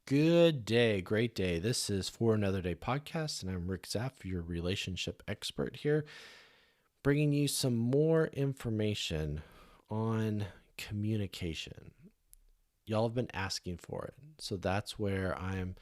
Good day, great day. This is For Another Day podcast, and I'm Rick Zapf, your relationship expert here, bringing you some more information on communication. Y'all have been asking for it, so that's where I'm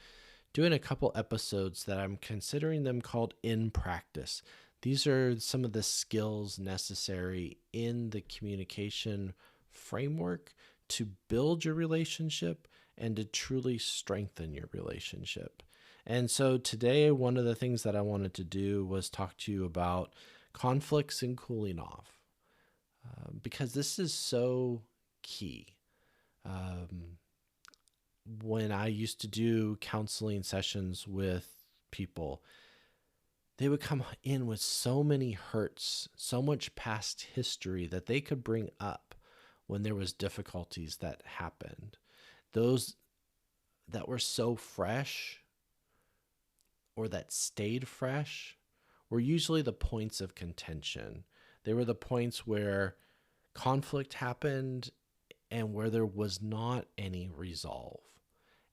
doing a couple episodes that I'm considering them called In Practice. These are some of the skills necessary in the communication framework to build your relationship and to truly strengthen your relationship. And so today, one of the things that I wanted to do was talk to you about conflicts and cooling off, because this is so key. Um, when I used to do counseling sessions with people, they would come in with so many hurts, so much past history that they could bring up when there was difficulties that happened. Those that were so fresh or that stayed fresh were usually the points of contention. They were the points where conflict happened and where there was not any resolve.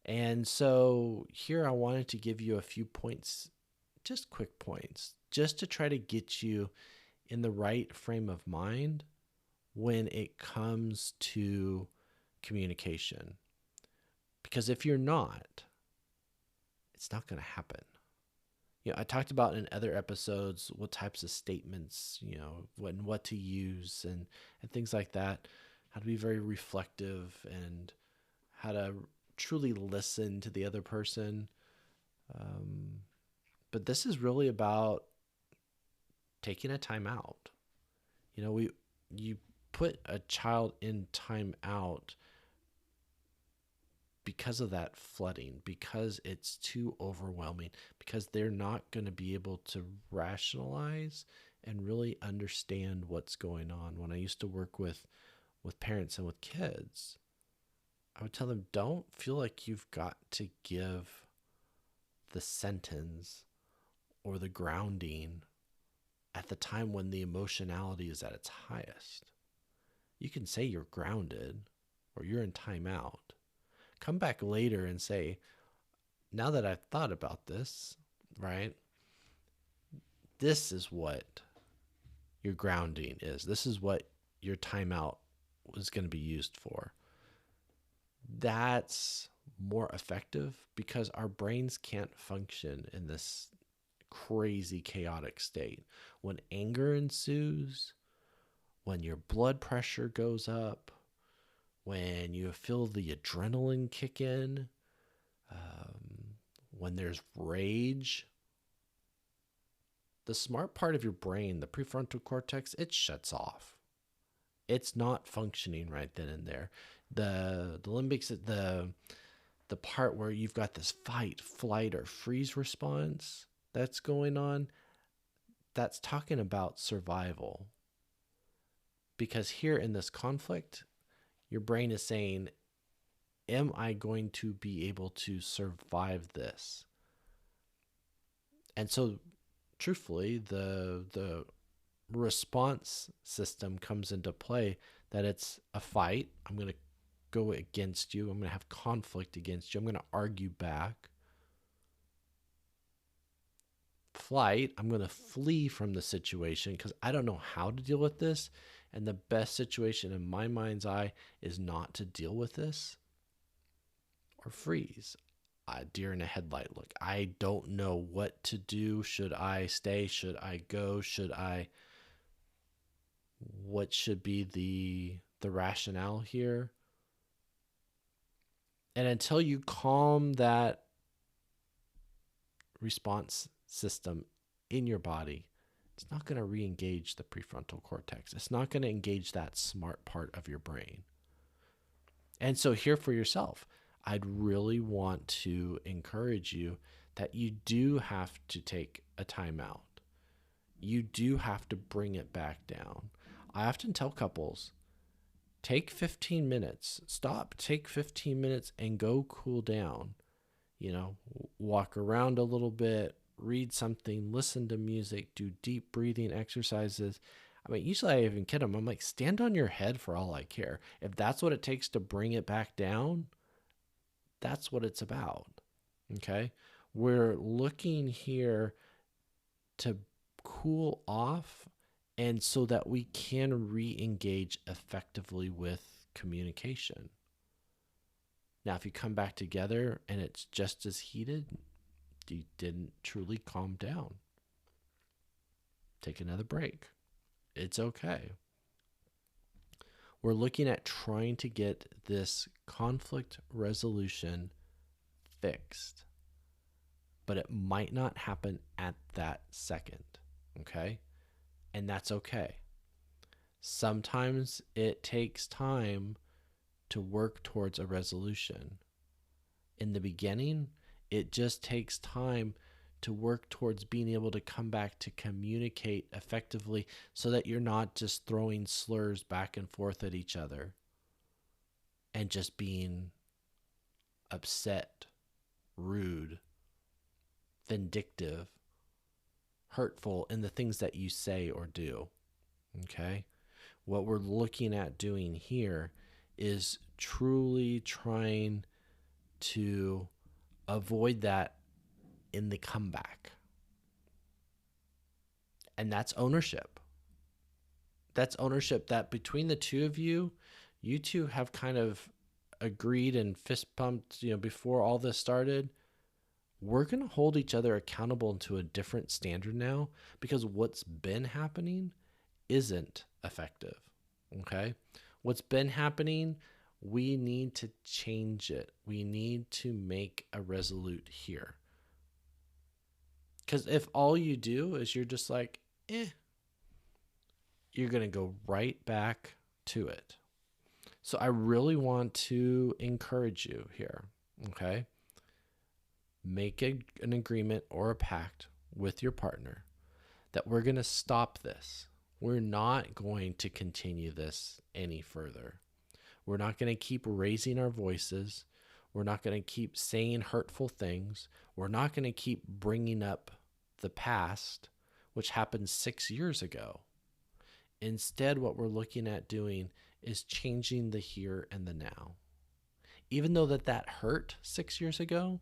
And so here I wanted to give you a few points, just quick points, just to try to get you in the right frame of mind when it comes to communication. Because if you're not, it's not going to happen. I talked about in other episodes what types of statements, what to use and things like that, how to be very reflective and how to truly listen to the other person. Um, but this is really about taking a time out. You put a child in time out because of that flooding, because it's too overwhelming, because they're not going to be able to rationalize and really understand what's going on. When I used to work with parents and with kids, I would tell them, don't feel like you've got to give the sentence or the grounding at the time when the emotionality is at its highest. You can say you're grounded or you're in timeout. Come back later and say, now that I've thought about this, right? This is what your grounding is. This is what your timeout was going to be used for. That's more effective because our brains can't function in this crazy, chaotic state. When anger ensues, when your blood pressure goes up, when you feel the adrenaline kick in, when there's rage, the smart part of your brain, the prefrontal cortex, it shuts off. It's not functioning right then and there. The limbics, the part where you've got this fight, flight, or freeze response that's going on, that's talking about survival. Because here in this conflict, your brain is saying, am I going to be able to survive this? And so, truthfully, the response system comes into play that it's a fight. I'm going to go against you. I'm going to have conflict against you. I'm going to argue back. Flight, I'm going to flee from the situation because I don't know how to deal with this. And the best situation in my mind's eye is not to deal with this. Or freeze. Deer in a headlight look. I don't know what to do. Should I stay? Should I go? What should be the rationale here? And until you calm that response system in your body, it's not going to re-engage the prefrontal cortex. It's not going to engage that smart part of your brain. And so here for yourself, I'd really want to encourage you that you do have to take a timeout. You do have to bring it back down. I often tell couples, take 15 minutes, stop, take 15 minutes and go cool down. Walk around a little bit, read something, listen to music, do deep breathing exercises. I mean, usually I even kid them. I'm like, stand on your head for all I care. If that's what it takes to bring it back down, That's what it's about. Okay. We're looking here to cool off and so that we can re-engage effectively with communication. Now, if you come back together and it's just as heated, you didn't truly calm down. Take another break. It's okay. We're looking at trying to get this conflict resolution fixed, but it might not happen at that second. Okay. And that's okay. Sometimes it takes time to work towards a resolution. In the beginning, it just takes time to work towards being able to come back to communicate effectively so that you're not just throwing slurs back and forth at each other and just being upset, rude, vindictive, hurtful in the things that you say or do. Okay? What we're looking at doing here is truly trying to avoid that in the comeback. And that's ownership. That's ownership that between the two of you, you two have kind of agreed and fist pumped, before all this started. We're going to hold each other accountable to a different standard now because what's been happening isn't effective. Okay? What's been happening, we need to change it. We need to make a resolute here. Because if all you do is you're just like, you're going to go right back to it. So I really want to encourage you here, okay? Make an agreement or a pact with your partner that we're going to stop this. We're not going to continue this any further. We're not going to keep raising our voices. We're not going to keep saying hurtful things. We're not going to keep bringing up the past, which happened 6 years ago. Instead, what we're looking at doing is changing the here and the now. Even though that hurt 6 years ago,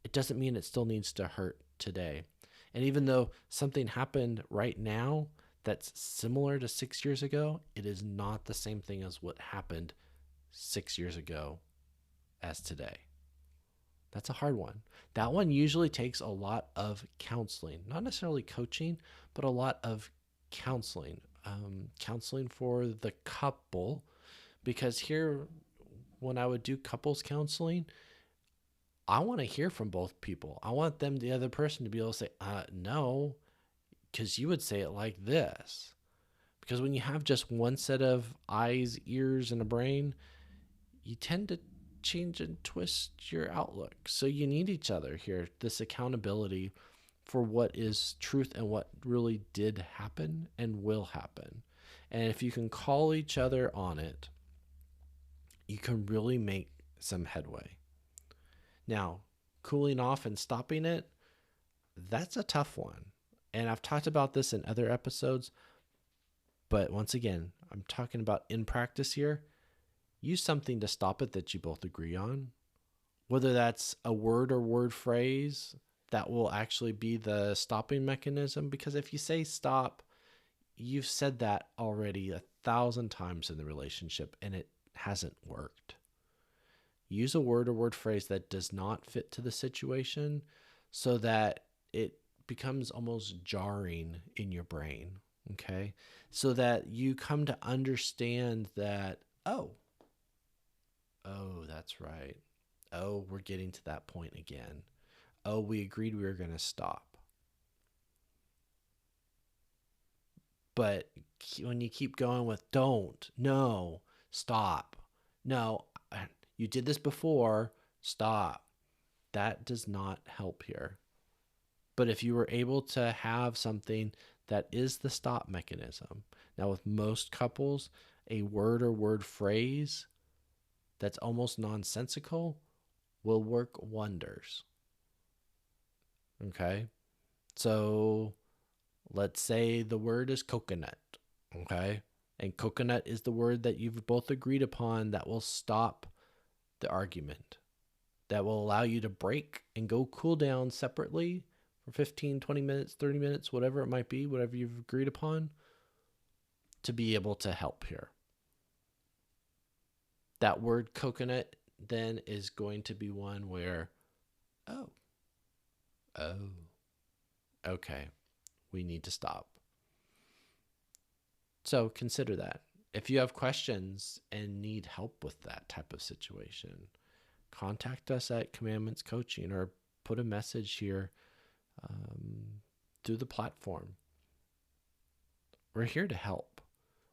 it doesn't mean it still needs to hurt today. And even though something happened right now that's similar to 6 years ago, it is not the same thing as what happened 6 years ago as today. That's a hard one. That one usually takes a lot of counseling, not necessarily coaching, but a lot of counseling. Counseling for the couple, because here, when I would do couples counseling, I want to hear from both people. I want the other person to be able to say, no, because you would say it like this. Because when you have just one set of eyes, ears, and a brain, you tend to change and twist your outlook. So you need each other here, this accountability for what is truth and what really did happen and will happen. And if you can call each other on it, you can really make some headway. Now, cooling off and stopping it, that's a tough one. And I've talked about this in other episodes, but once again, I'm talking about in practice here. Use something to stop it that you both agree on, whether that's a word or word phrase that will actually be the stopping mechanism. Because if you say stop, you've said that already 1,000 times in the relationship and it hasn't worked. Use a word or word phrase that does not fit to the situation so that it becomes almost jarring in your brain, okay? So that you come to understand that, oh, that's right. Oh, we're getting to that point again. Oh, we agreed we were going to stop. But when you keep going with don't, no, stop, no, you did this before, stop, that does not help here. But if you were able to have something that is the stop mechanism, now with most couples, a word or word phrase that's almost nonsensical will work wonders. Okay? So let's say the word is coconut. Okay? And coconut is the word that you've both agreed upon that will stop the argument. that will allow you to break and go cool down separately for 15, 20 minutes, 30 minutes, whatever it might be, whatever you've agreed upon, to be able to help here. That word coconut then is going to be one where, oh, okay, we need to stop. So consider that. If you have questions and need help with that type of situation, contact us at Commandments Coaching or put a message here through the platform. We're here to help.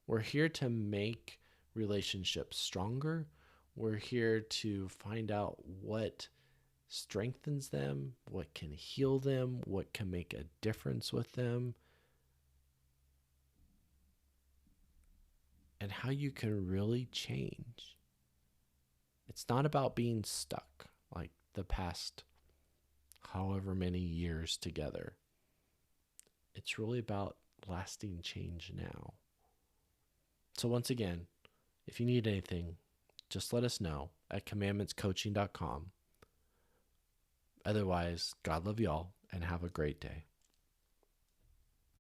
We're here to make relationships stronger. We're here to find out what strengthens them, what can heal them, what can make a difference with them, and how you can really change. It's not about being stuck like the past however many years together. It's really about lasting change now. So once again, if you need anything, just let us know at commandmentscoaching.com. Otherwise, God love y'all and have a great day.